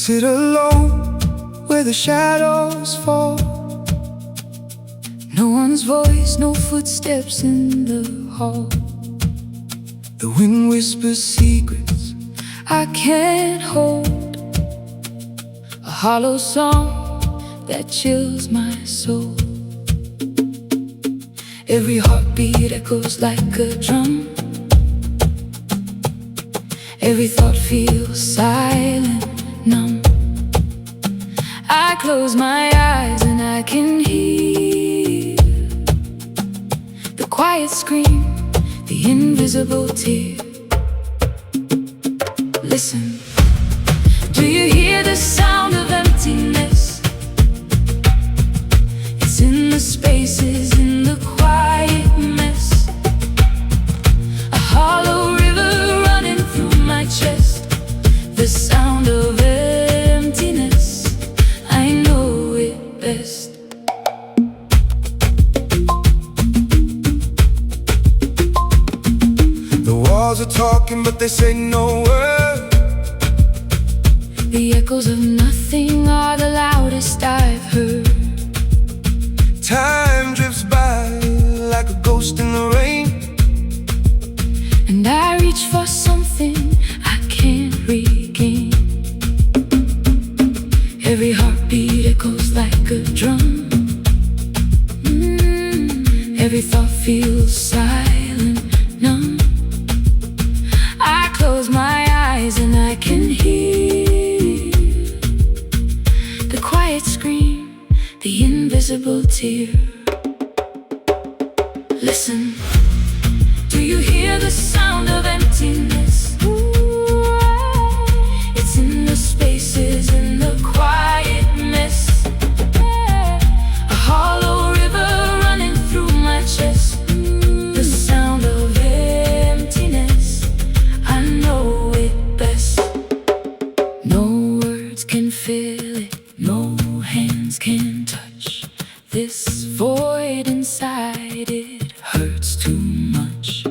sit alone where the shadows fall. No one's voice, no footsteps in the hall. The wind whispers secrets I can't hold, a hollow song that chills my soul. Every heartbeat echoes like a drum. Every thought feels silent, numb. I close my eyes and I can hear the quiet scream, the invisible tear. Listen, do you hear the sound of emptiness? It's in the spaces, in the quiet mess. A hollow river running through my chest. The sound of emptiness, I know it best. The walls are talking but they say no word. The echoes of nothing are the loudest I've heard. Time drifts by like a ghost in the rain, And I reach for something I can't regain. Every heartbeat echoes like a drum. Every thought feels silent, numb. I close my eyes and I can hear the quiet scream, the invisible tear. Listen, do you hear the sound of emptiness? It's in the spaces, in the quiet mess. A hollow river running through my chest. The sound of emptiness, I know it best. No words can fill it, no hands can touch this void inside. It hurts too much.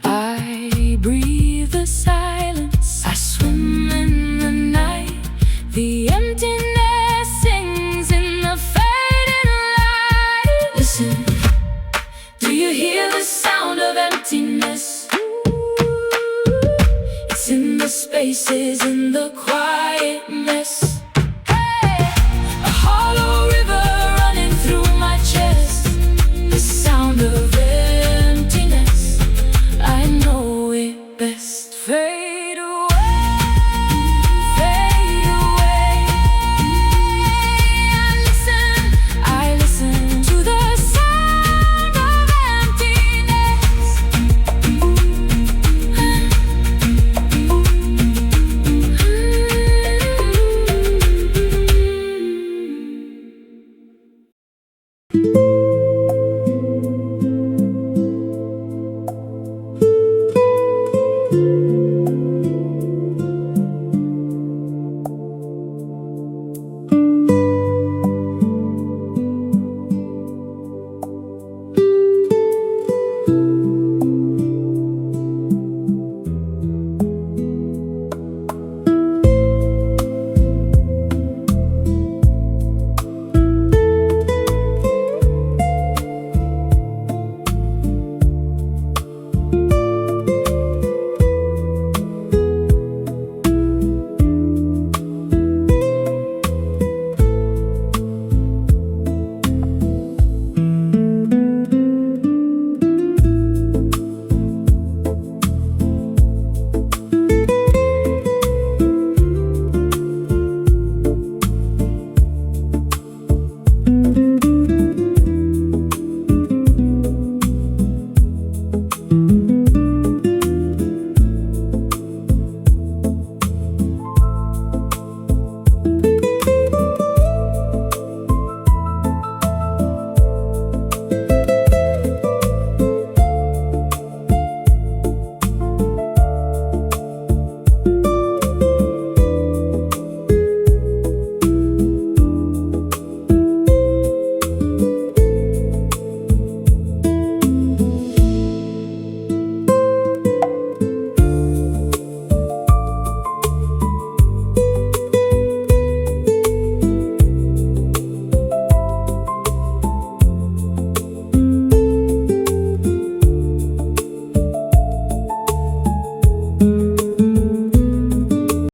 I breathe the silence, I swim in the night. The emptiness sings in the fading light. Listen, do you hear the sound of emptiness? It's in the spaces, in the quiet.